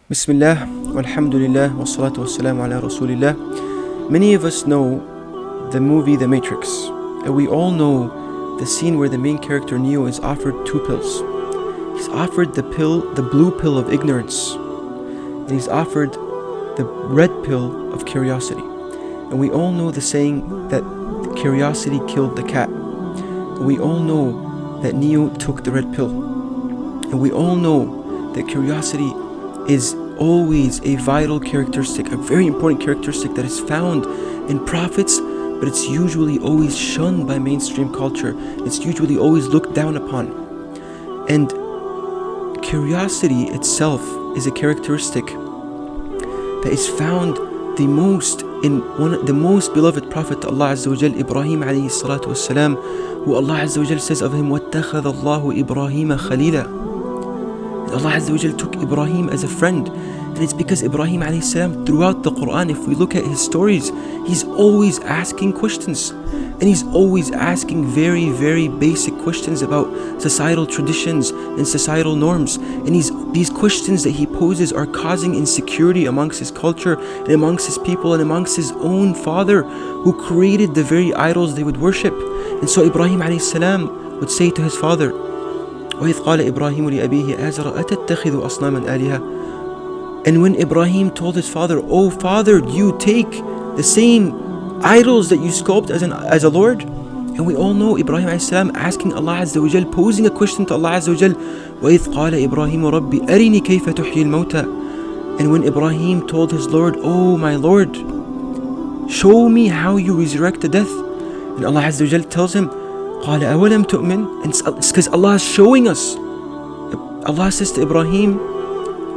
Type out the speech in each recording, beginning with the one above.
Bismillah, walhamdulillah, wassalatu wassalamu ala rasulillah. Many of us know the movie The Matrix, and we all know the scene where the main character Neo is offered two pills. He's offered the blue pill of ignorance, and he's offered the red pill of curiosity. And we all know the saying that curiosity killed the cat. And we all know that Neo took the red pill. And we all know that curiosity is always a vital characteristic, a very important characteristic that is found in prophets, but it's usually always shunned by mainstream culture. It's usually always looked down upon. And curiosity itself is a characteristic that is found the most in the most beloved prophet to Allah Azza wa Jal, Ibrahim alayhi salatu wassalam, who Allah Azza wa Jal says of him, وَاتَّخَذَ اللَّهُ إِبْرَاهِيمَ خَلِيلًا. Allah Azza wa Jal took Ibrahim as a friend. And it's because Ibrahim alayhi salam, throughout the Quran, if we look at his stories, he's always asking questions. And he's always asking very, very basic questions about societal traditions and societal norms. And these questions that he poses are causing insecurity amongst his culture and amongst his people and amongst his own father, who created the very idols they would worship. And so Ibrahim alayhi salam would say to his father, وَإِذْ قَالَ إِبْرَاهِيمُ لِأَبِيهِ آزَرَ أَتَتَّخِذُ أَصْنَامًا آلِهَةً. And when Ibrahim told his father, "Oh father, do you take the same idols that you sculpt as a Lord?" And we all know Ibrahim alayhi salam asking Allah Azza wa Jal, posing a question to Allah Azza wa Jal, وَإِذْ قَالَ إِبْرَاهِيمُ رَبِّ أَرِنِي كَيْفَ تُحْيِي الْمَوْتَى. And when Ibrahim told his Lord, "Oh my Lord, show me how you resurrect the death." And Allah Azza wa Jal tells him, قَالَ أَوَلَمْ تُؤْمِنْ. And it's because Allah is showing us. Allah says to Ibrahim,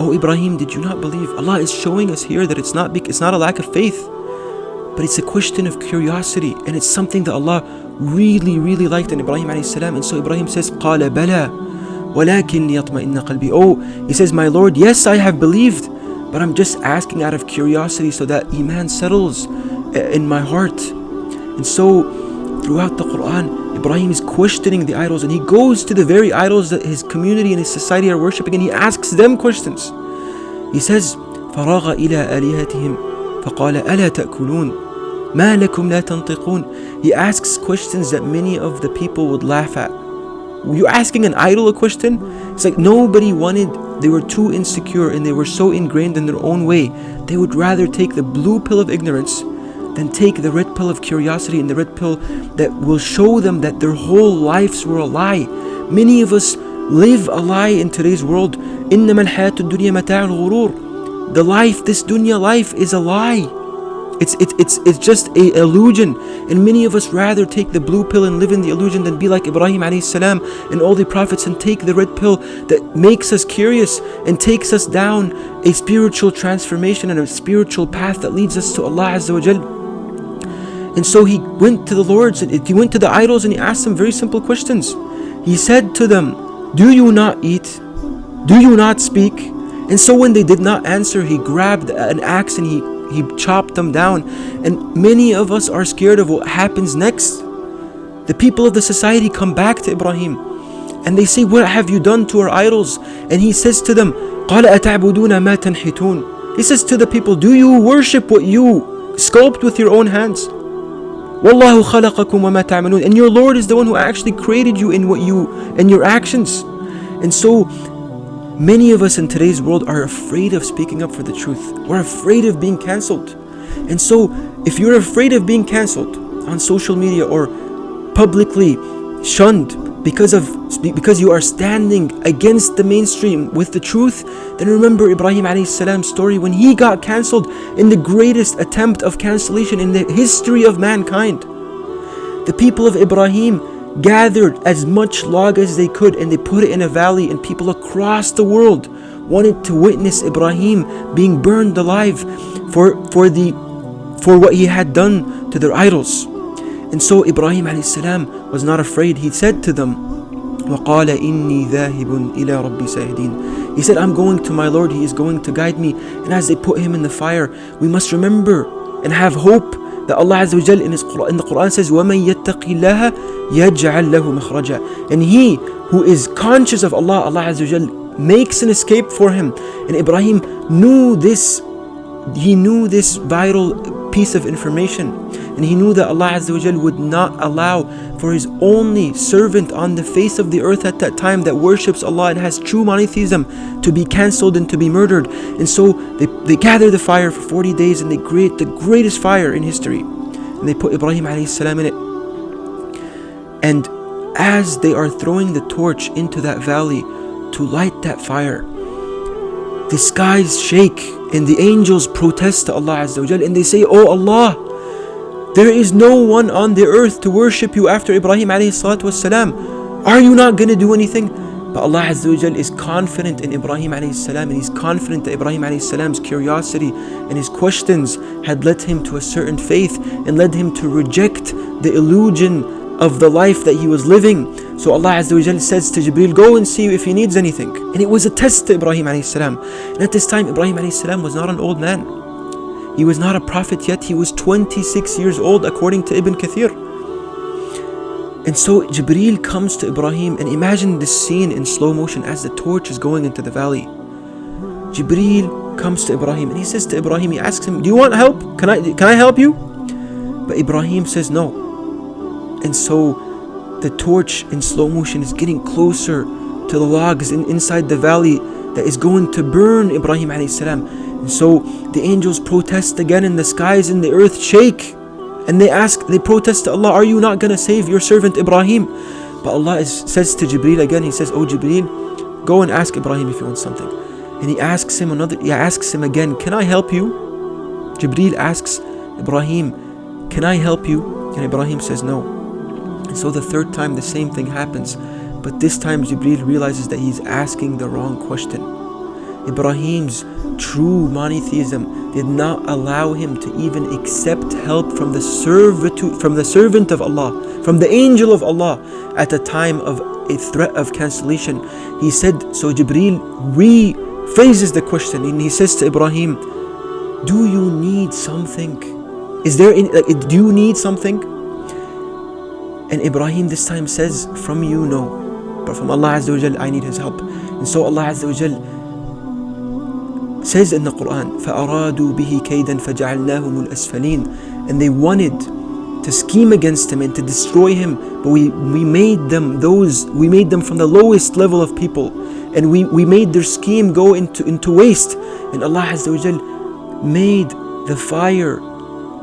"Oh Ibrahim, did you not believe?" Allah is showing us here that it's not a lack of faith, but it's a question of curiosity, and it's something that Allah really, really liked in Ibrahim alayhi salam. And so Ibrahim says, قَالَ بَلَى وَلَكِنْ لِيَطْمَئِنَّ قَلْبِي. Oh, he says, "My Lord, yes, I have believed, but I'm just asking out of curiosity so that Iman settles in my heart." And so throughout the Quran, Ibrahim is questioning the idols, and he goes to the very idols that his community and his society are worshipping, and he asks them questions. He says, فَرَاغَ إِلَىٰ آلِهَتِهِمْ فَقَالَ أَلَا تَأْكُلُونَ مَا لَكُمْ لَا تَنْطِقُونَ. He asks questions that many of the people would laugh at. Were you asking an idol a question? It's like nobody wanted, they were too insecure and they were so ingrained in their own way. They would rather take the blue pill of ignorance than take the red pill of curiosity, and the red pill that will show them that their whole lives were a lie. Many of us live a lie in today's world. إِنَّمَا الْحَيَاةُ الدُّنْيَا مَتَاعُ الْغُرُورِ. The life, this dunya life, is a lie. It's just a illusion. And many of us rather take the blue pill and live in the illusion than be like Ibrahim alayhi salam and all the prophets and take the red pill that makes us curious and takes us down a spiritual transformation and a spiritual path that leads us to Allah Azza wa Jal. And so he went to the lords, and he went to the idols, and he asked them very simple questions. He said to them, "Do you not eat? Do you not speak?" And so when they did not answer, he grabbed an axe and he chopped them down. And many of us are scared of what happens next. The people of the society come back to Ibrahim and they say, "What have you done to our idols?" And he says to them, قَالَ أَتَعْبُدُونَ مَا تَنْحِتُونَ. He says to the people, "Do you worship what you sculpt with your own hands? وَاللَّهُ خَلَقَكُمْ وَمَا تَعْمَلُونَ." And your Lord is the one who actually created you in your actions. And so many of us in today's world are afraid of speaking up for the truth. We're afraid of being cancelled. And so if you're afraid of being cancelled on social media or publicly shunned because you are standing against the mainstream with the truth, then remember Ibrahim alayhi salam's story when he got cancelled in the greatest attempt of cancellation in the history of mankind. The people of Ibrahim gathered as much log as they could and they put it in a valley, and people across the world wanted to witness Ibrahim being burned alive for what he had done to their idols. And so Ibrahim alayhi salam was not afraid. He said to them, وَقَالَ إِنِّي ذَاهِبٌ إِلَىٰ رَبِّي سَيْهْدِينَ. He said, "I'm going to my Lord, He is going to guide me." And as they put him in the fire, we must remember and have hope that Allah Azza wa Jal in the Quran says, وَمَنْ يَتَّقِ اللَّهَ يَجْعَلْ لَهُ مَخْرَجًا. And he who is conscious of Allah, Allah Azza wa Jal makes an escape for him. And Ibrahim knew this. He knew this vital piece of information, and he knew that Allah Azza wa Jal would not allow for his only servant on the face of the earth at that time that worships Allah and has true monotheism to be cancelled and to be murdered. And so they gather the fire for 40 days and they create the greatest fire in history, and they put Ibrahim alayhi salam in it. And as they are throwing the torch into that valley to light that fire, the skies shake and the angels protest to Allah Azza wa Jal, and they say, "Oh Allah, there is no one on the earth to worship you after Ibrahim alayhi salatu wasalam. Are you not going to do anything?" But Allah Azza wa Jal is confident in Ibrahim alayhi salam, and he's confident that Ibrahim alayhi salam's curiosity and his questions had led him to a certain faith and led him to reject the illusion of the life that he was living. So Allah Azza wa Jal says to Jibreel, "Go and see if he needs anything." And it was a test to Ibrahim alayhi salam. And at this time, Ibrahim alayhi salam was not an old man. He was not a prophet yet. He was 26 years old according to Ibn Kathir. And so Jibreel comes to Ibrahim, and imagine this scene in slow motion as the torch is going into the valley. Jibreel comes to Ibrahim and he says to Ibrahim, he asks him, "Do you want help? Can I help you?" But Ibrahim says no. And so the torch in slow motion is getting closer to the logs inside the valley that is going to burn Ibrahim alayhi salam. And so the angels protest again, and the skies and the earth shake, and they protest to Allah, "Are you not going to save your servant Ibrahim?" But Allah says to Jibreel again, he says, "Oh Jibreel, go and ask Ibrahim if you want something." And he asks him again, "Can I help you?" Jibreel asks Ibrahim, "Can I help you?" And Ibrahim says no. And so the third time the same thing happens, but this time Jibreel realizes that he's asking the wrong question. Ibrahim's true monotheism did not allow him to even accept help from the servant of Allah, from the angel of Allah at the time of a threat of cancellation. He said, so Jibreel rephrases the question and he says to Ibrahim, "Do you need something? Do you need something?" And Ibrahim this time says, "From you, no. But from Allah Azza wa Jal, I need His help." And so Allah Azza wa Jal says in the Quran, فَأَرَادُوا بِهِ كَيْدًا فَجَعَلْنَاهُمُ الْأَسْفَلِينَ. And they wanted to scheme against him and to destroy him, but we made them from the lowest level of people, and we made their scheme go into waste. And Allah Azza wa Jal made the fire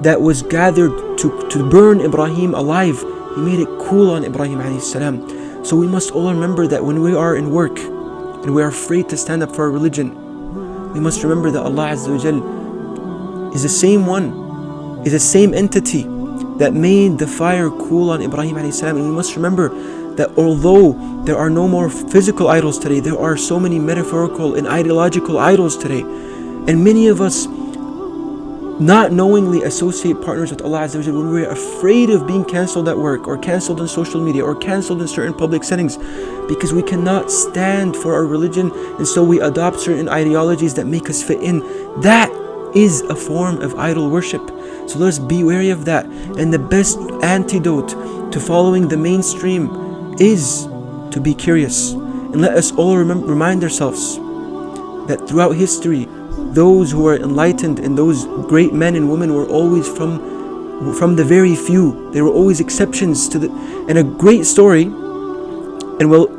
that was gathered to burn Ibrahim alive, He made it cool on Ibrahim alayhi salam. So we must all remember that when we are in work and we are afraid to stand up for our religion, we must remember that Allah Azza wa Jal is the same one, is the same entity that made the fire cool on Ibrahim alayhi salam. And we must remember that although there are no more physical idols today, there are so many metaphorical and ideological idols today. And many of us not knowingly associate partners with Allah Azza wa Jal when we're afraid of being cancelled at work or cancelled on social media or cancelled in certain public settings, because we cannot stand for our religion, and so we adopt certain ideologies that make us fit in. That is a form of idol worship. So let us be wary of that. And the best antidote to following the mainstream is to be curious. And let us all remind ourselves that throughout history, those who are enlightened and those great men and women were always from the very few. There were always exceptions to and a great story. And we'll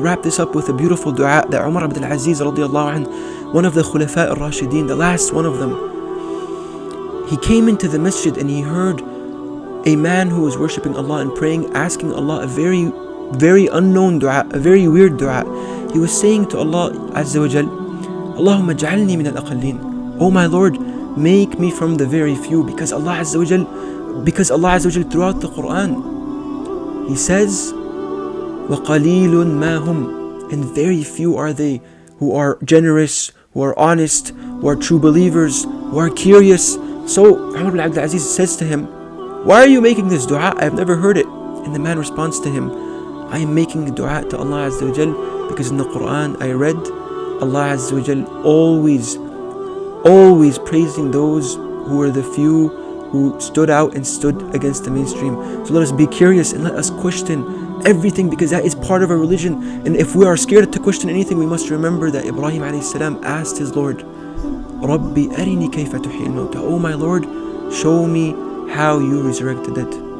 wrap this up with a beautiful dua that Umar ibn al-Aziz radiallahu anh, one of the Khulafa al-Rashideen, the last one of them, he came into the masjid and he heard a man who was worshipping Allah and praying, asking Allah a very, very unknown dua, a very weird dua. He was saying to Allah Azza wa Jal, "Allahumma ja'alni min al-aqallin." Oh my Lord, make me from the very few, because Allah Azza wa Jal throughout the Quran, He says, وَقَلِيلٌ مَا هُمْ, and very few are they who are generous, who are honest, who are true believers, who are curious. So Umar ibn Abdul Aziz says to him, "Why are you making this dua? I have never heard it." And the man responds to him, "I am making a dua to Allah Azza wa Jal because in the Quran I read Allah Azza wa Jal always praising those who were the few who stood out and stood against the mainstream." So let us be curious and let us question everything, because that is part of our religion. And if we are scared to question anything, we must remember that Ibrahim alayhi salam asked his Lord, Rabbi arini kayfa tuhyi al-mawta, oh my Lord, show me how you resurrect the dead.